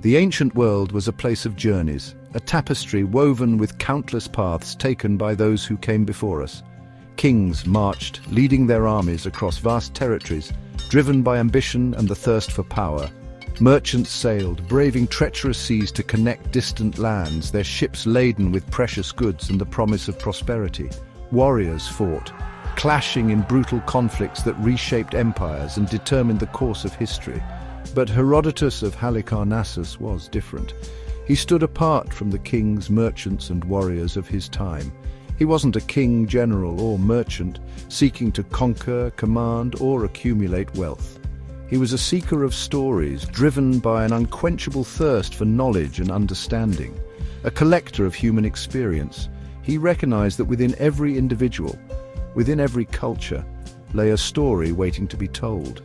The ancient world was a place of journeys, a tapestry woven with countless paths taken by those who came before us. Kings marched, leading their armies across vast territories, driven by ambition and the thirst for power. Merchants sailed, braving treacherous seas to connect distant lands, their ships laden with precious goods and the promise of prosperity. Warriors fought, clashing in brutal conflicts that reshaped empires and determined the course of history. But Herodotus of Halicarnassus was different. He stood apart from the kings, merchants, and warriors of his time. He wasn't a king, general, or merchant, seeking to conquer, command, or accumulate wealth. He was a seeker of stories, driven by an unquenchable thirst for knowledge and understanding. A collector of human experience, he recognized that within every individual, within every culture, lay a story waiting to be told.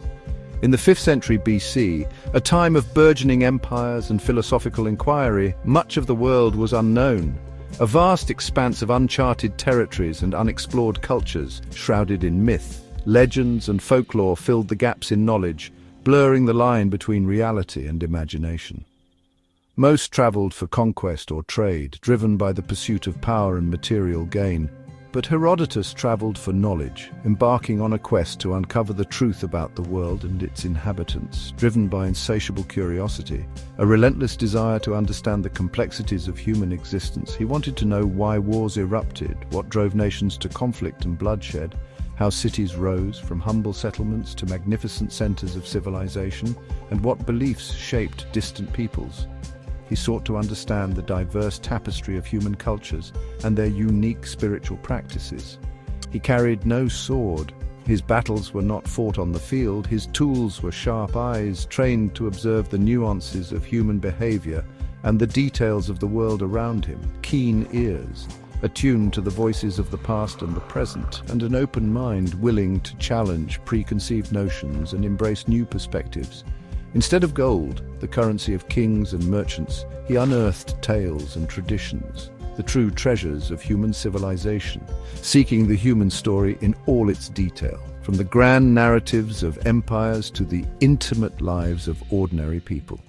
In the 5th century BC, a time of burgeoning empires and philosophical inquiry, much of the world was unknown. A vast expanse of uncharted territories and unexplored cultures, shrouded in myth, legends and folklore, filled the gaps in knowledge, blurring the line between reality and imagination. Most traveled for conquest or trade, driven by the pursuit of power and material gain. But Herodotus traveled for knowledge, embarking on a quest to uncover the truth about the world and its inhabitants, driven by insatiable curiosity, a relentless desire to understand the complexities of human existence. He wanted to know why wars erupted, what drove nations to conflict and bloodshed, how cities rose from humble settlements to magnificent centers of civilization, and what beliefs shaped distant peoples. He sought to understand the diverse tapestry of human cultures and their unique spiritual practices. He carried no sword. His battles were not fought on the field. His tools were sharp eyes, trained to observe the nuances of human behavior and the details of the world around him, keen ears, attuned to the voices of the past and the present, and an open mind willing to challenge preconceived notions and embrace new perspectives. Instead of gold, the currency of kings and merchants, he unearthed tales and traditions, the true treasures of human civilization, seeking the human story in all its detail, from the grand narratives of empires to the intimate lives of ordinary people.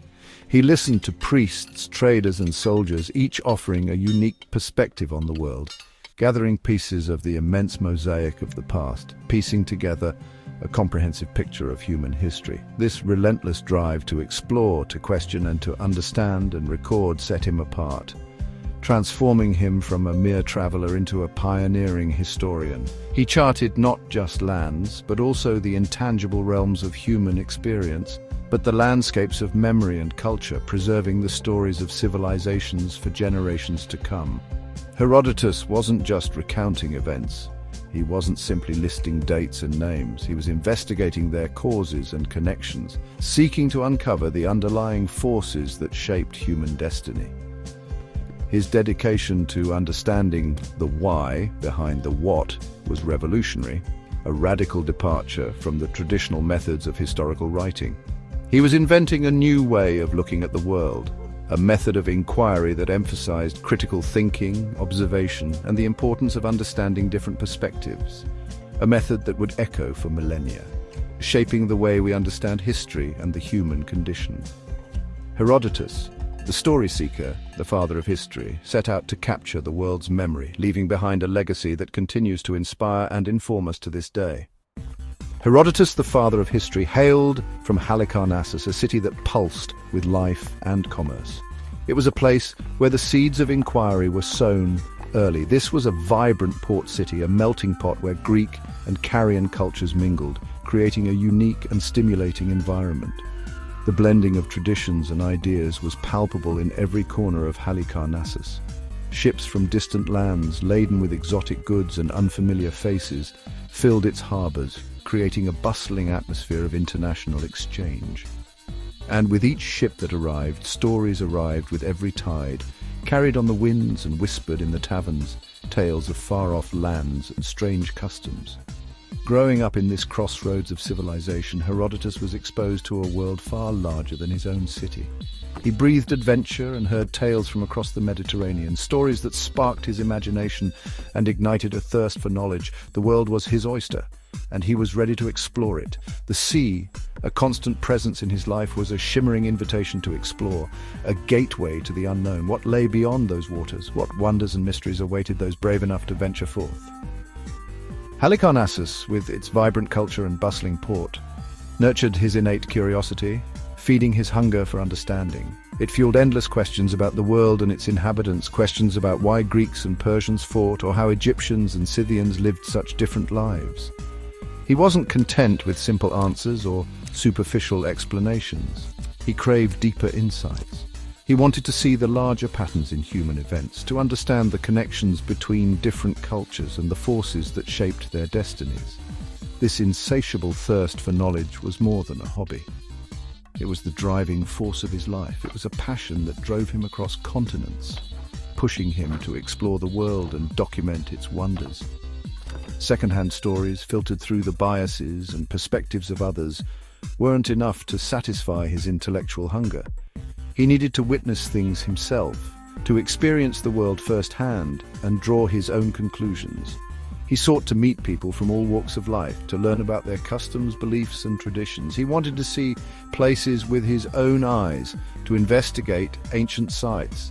He listened to priests, traders, and soldiers, each offering a unique perspective on the world, gathering pieces of the immense mosaic of the past, piecing together a comprehensive picture of human history. This relentless drive to explore, to question, and to understand and record set him apart, transforming him from a mere traveler into a pioneering historian. He charted not just lands, but also the intangible realms of human experience, but the landscapes of memory and culture, preserving the stories of civilizations for generations to come. Herodotus wasn't just recounting events. He wasn't simply listing dates and names. He was investigating their causes and connections, seeking to uncover the underlying forces that shaped human destiny. His dedication to understanding the why behind the what was revolutionary, a radical departure from the traditional methods of historical writing. He was inventing a new way of looking at the world, a method of inquiry that emphasized critical thinking, observation, and the importance of understanding different perspectives. A method that would echo for millennia, shaping the way we understand history and the human condition. Herodotus, the story seeker, the father of history, set out to capture the world's memory, leaving behind a legacy that continues to inspire and inform us to this day. Herodotus, the father of history, hailed from Halicarnassus, a city that pulsed with life and commerce. It was a place where the seeds of inquiry were sown early. This was a vibrant port city, a melting pot where Greek and Carian cultures mingled, creating a unique and stimulating environment. The blending of traditions and ideas was palpable in every corner of Halicarnassus. Ships from distant lands, laden with exotic goods and unfamiliar faces, filled its harbors, creating a bustling atmosphere of international exchange. And with each ship that arrived, stories arrived with every tide, carried on the winds and whispered in the taverns, tales of far-off lands and strange customs. Growing up in this crossroads of civilization, Herodotus was exposed to a world far larger than his own city. He breathed adventure and heard tales from across the Mediterranean, stories that sparked his imagination and ignited a thirst for knowledge. The world was his oyster, and he was ready to explore it. The sea A constant presence in his life was a shimmering invitation to explore, a gateway to the unknown. What lay beyond those waters? What wonders and mysteries awaited those brave enough to venture forth? Halicarnassus, with its vibrant culture and bustling port, nurtured his innate curiosity, feeding his hunger for understanding. It fueled endless questions about the world and its inhabitants, questions about why Greeks and Persians fought, or how Egyptians and Scythians lived such different lives. He wasn't content with simple answers or superficial explanations. He craved deeper insights. He wanted to see the larger patterns in human events, to understand the connections between different cultures and the forces that shaped their destinies. This insatiable thirst for knowledge was more than a hobby. It was the driving force of his life. It was a passion that drove him across continents, pushing him to explore the world and document its wonders. Second-hand stories, filtered through the biases and perspectives of others, weren't enough to satisfy his intellectual hunger. He needed to witness things himself, to experience the world firsthand and draw his own conclusions. He sought to meet people from all walks of life, to learn about their customs, beliefs, and traditions. He wanted to see places with his own eyes, to investigate ancient sites,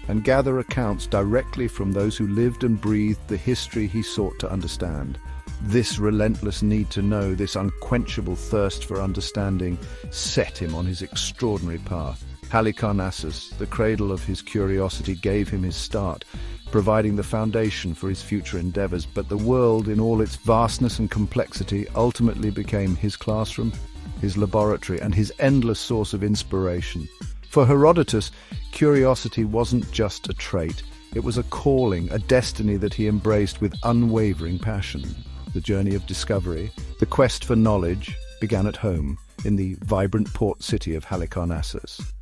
and gather accounts directly from those who lived and breathed the history he sought to understand. This relentless need to know, this unquenchable thirst for understanding, set him on his extraordinary path. Halicarnassus, the cradle of his curiosity, gave him his start, providing the foundation for his future endeavors. But the world, in all its vastness and complexity, ultimately became his classroom, his laboratory, and his endless source of inspiration. For Herodotus, curiosity wasn't just a trait. It was a calling, a destiny that he embraced with unwavering passion. The journey of discovery, the quest for knowledge, began at home, in the vibrant port city of Halicarnassus.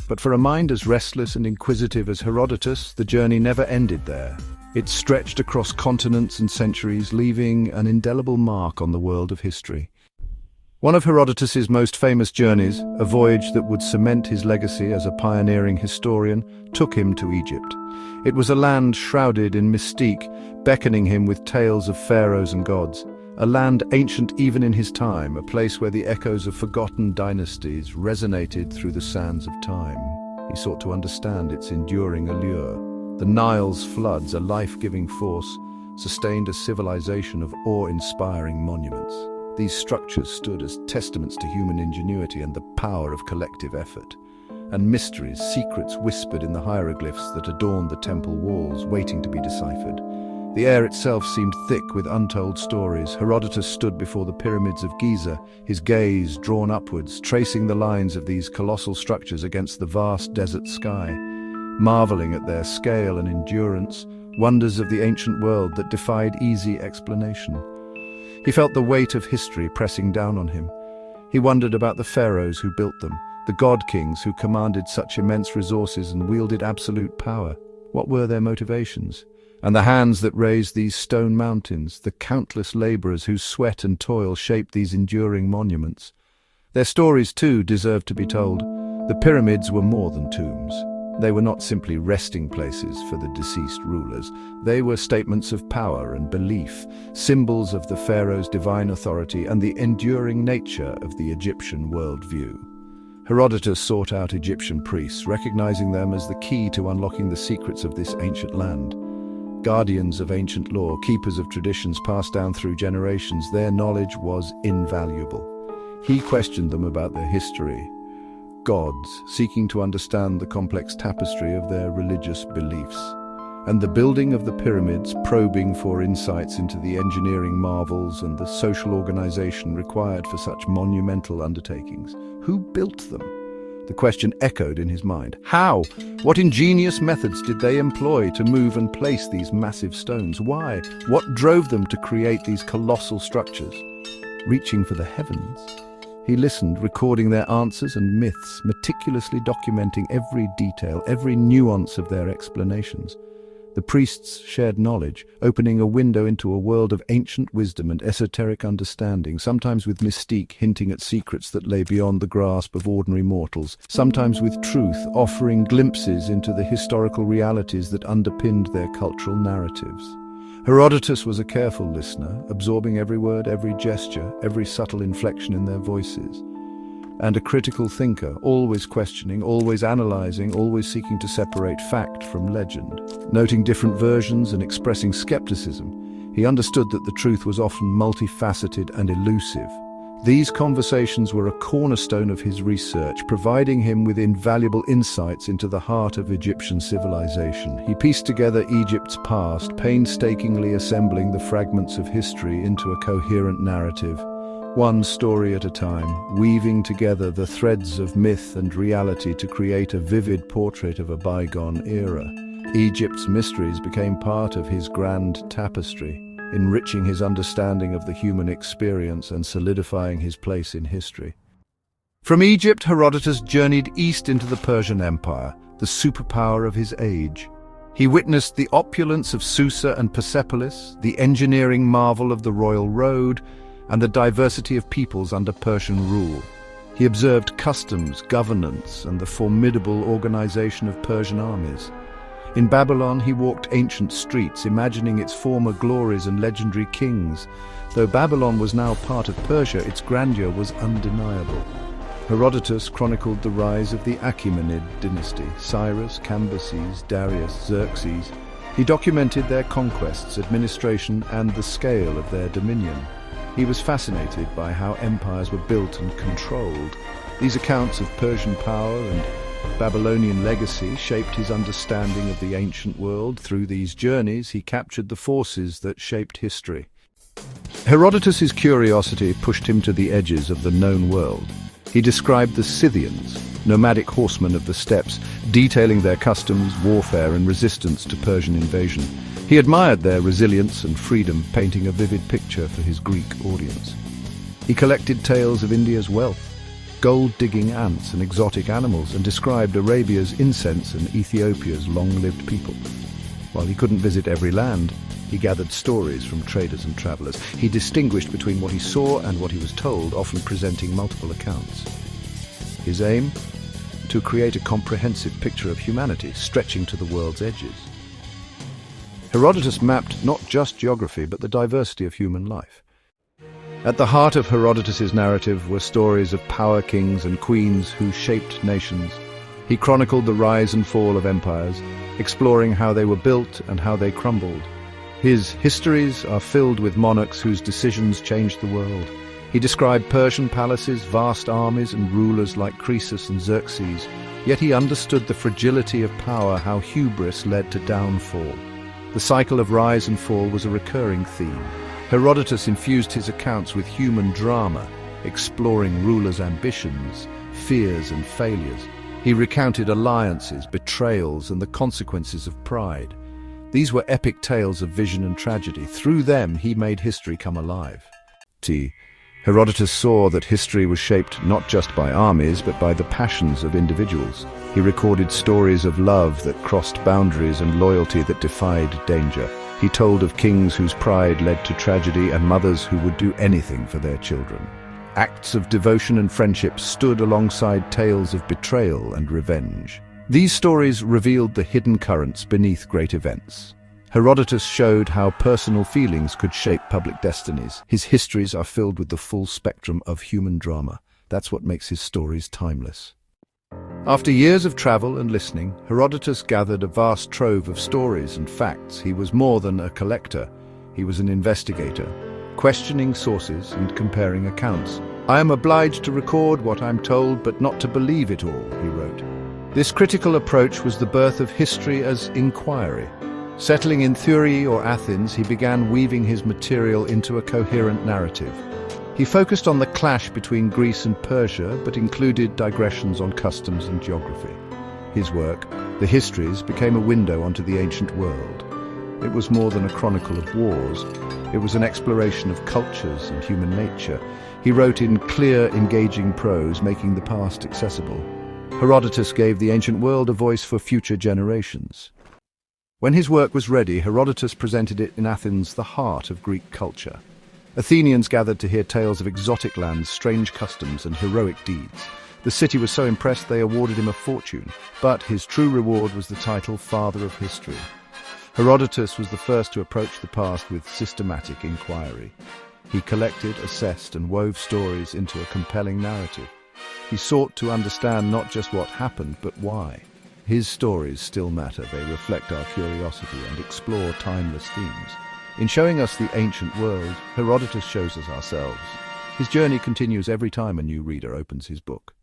But for a mind as restless and inquisitive as Herodotus, the journey never ended there. It stretched across continents and centuries, leaving an indelible mark on the world of history. One of Herodotus's most famous journeys, a voyage that would cement his legacy as a pioneering historian, took him to Egypt. It was a land shrouded in mystique, beckoning him with tales of pharaohs and gods. A land ancient even in his time, a place where the echoes of forgotten dynasties resonated through the sands of time. He sought to understand its enduring allure. The Nile's floods, a life-giving force, sustained a civilization of awe-inspiring monuments. These structures stood as testaments to human ingenuity and the power of collective effort. And mysteries, secrets whispered in the hieroglyphs that adorned the temple walls, waiting to be deciphered. The air itself seemed thick with untold stories. Herodotus stood before the pyramids of Giza, his gaze drawn upwards, tracing the lines of these colossal structures against the vast desert sky, marveling at their scale and endurance, wonders of the ancient world that defied easy explanation. He felt the weight of history pressing down on him. He wondered about the pharaohs who built them, the god-kings who commanded such immense resources and wielded absolute power. What were their motivations? And the hands that raised these stone mountains, the countless laborers whose sweat and toil shaped these enduring monuments. Their stories, too, deserved to be told. The pyramids were more than tombs. They were not simply resting places for the deceased rulers. They were statements of power and belief, symbols of the pharaoh's divine authority and the enduring nature of the Egyptian worldview. Herodotus sought out Egyptian priests, recognizing them as the key to unlocking the secrets of this ancient land. Guardians of ancient lore, keepers of traditions passed down through generations, their knowledge was invaluable. He questioned them about their history, gods, seeking to understand the complex tapestry of their religious beliefs, and the building of the pyramids, probing for insights into the engineering marvels and the social organization required for such monumental undertakings. Who built them? The question echoed in his mind. How? What ingenious methods did they employ to move and place these massive stones? Why? What drove them to create these colossal structures? Reaching for the heavens, he listened, recording their answers and myths, meticulously documenting every detail, every nuance of their explanations. The priests shared knowledge, opening a window into a world of ancient wisdom and esoteric understanding, sometimes with mystique hinting at secrets that lay beyond the grasp of ordinary mortals, sometimes with truth offering glimpses into the historical realities that underpinned their cultural narratives. Herodotus was a careful listener, absorbing every word, every gesture, every subtle inflection in their voices. and a critical thinker, always questioning, always analyzing, always seeking to separate fact from legend. Noting different versions and expressing skepticism, he understood that the truth was often multifaceted and elusive. These conversations were a cornerstone of his research, providing him with invaluable insights into the heart of Egyptian civilization. He pieced together Egypt's past, painstakingly assembling the fragments of history into a coherent narrative, one story at a time, weaving together the threads of myth and reality to create a vivid portrait of a bygone era. Egypt's mysteries became part of his grand tapestry, enriching his understanding of the human experience and solidifying his place in history. From Egypt, Herodotus journeyed east into the Persian Empire, the superpower of his age. He witnessed the opulence of Susa and Persepolis, the engineering marvel of the Royal Road, and the diversity of peoples under Persian rule. He observed customs, governance, and the formidable organization of Persian armies. In Babylon, he walked ancient streets, imagining its former glories and legendary kings. Though Babylon was now part of Persia, its grandeur was undeniable. Herodotus chronicled the rise of the Achaemenid dynasty, Cyrus, Cambyses, Darius, Xerxes. He documented their conquests, administration, and the scale of their dominion. He was fascinated by how empires were built and controlled. These accounts of Persian power and Babylonian legacy shaped his understanding of the ancient world. Through these journeys, he captured the forces that shaped history. Herodotus's curiosity pushed him to the edges of the known world. He described the Scythians, nomadic horsemen of the steppes, detailing their customs, warfare, and resistance to Persian invasion. He admired their resilience and freedom, painting a vivid picture for his Greek audience. He collected tales of India's wealth, gold-digging ants and exotic animals, and described Arabia's incense and Ethiopia's long-lived people. While he couldn't visit every land, he gathered stories from traders and travelers. He distinguished between what he saw and what he was told, often presenting multiple accounts. His aim? To create a comprehensive picture of humanity, stretching to the world's edges. Herodotus mapped not just geography, but the diversity of human life. At the heart of Herodotus's narrative were stories of power kings and queens who shaped nations. He chronicled the rise and fall of empires, exploring how they were built and how they crumbled. His histories are filled with monarchs whose decisions changed the world. He described Persian palaces, vast armies, and rulers like Croesus and Xerxes. Yet he understood the fragility of power, how hubris led to downfall. The cycle of rise and fall was a recurring theme. Herodotus infused his accounts with human drama, exploring rulers' ambitions, fears, and failures. He recounted alliances, betrayals, and the consequences of pride. These were epic tales of vision and tragedy. Through them, he made history come alive. Herodotus saw that history was shaped not just by armies, but by the passions of individuals. He recorded stories of love that crossed boundaries and loyalty that defied danger. He told of kings whose pride led to tragedy and mothers who would do anything for their children. Acts of devotion and friendship stood alongside tales of betrayal and revenge. These stories revealed the hidden currents beneath great events. Herodotus showed how personal feelings could shape public destinies. His histories are filled with the full spectrum of human drama. That's what makes his stories timeless. After years of travel and listening, Herodotus gathered a vast trove of stories and facts. He was more than a collector. He was an investigator, questioning sources and comparing accounts. "I am obliged to record what I'm told, but not to believe it all," he wrote. This critical approach was the birth of history as inquiry. Settling in Thurii or Athens, he began weaving his material into a coherent narrative. He focused on the clash between Greece and Persia, but included digressions on customs and geography. His work, The Histories, became a window onto the ancient world. It was more than a chronicle of wars. It was an exploration of cultures and human nature. He wrote in clear, engaging prose, making the past accessible. Herodotus gave the ancient world a voice for future generations. When his work was ready, Herodotus presented it in Athens, the heart of Greek culture. Athenians gathered to hear tales of exotic lands, strange customs, and heroic deeds. The city was so impressed they awarded him a fortune, but his true reward was the title Father of History. Herodotus was the first to approach the past with systematic inquiry. He collected, assessed, and wove stories into a compelling narrative. He sought to understand not just what happened, but why. His stories still matter. They reflect our curiosity and explore timeless themes. In showing us the ancient world, Herodotus shows us ourselves. His journey continues every time a new reader opens his book.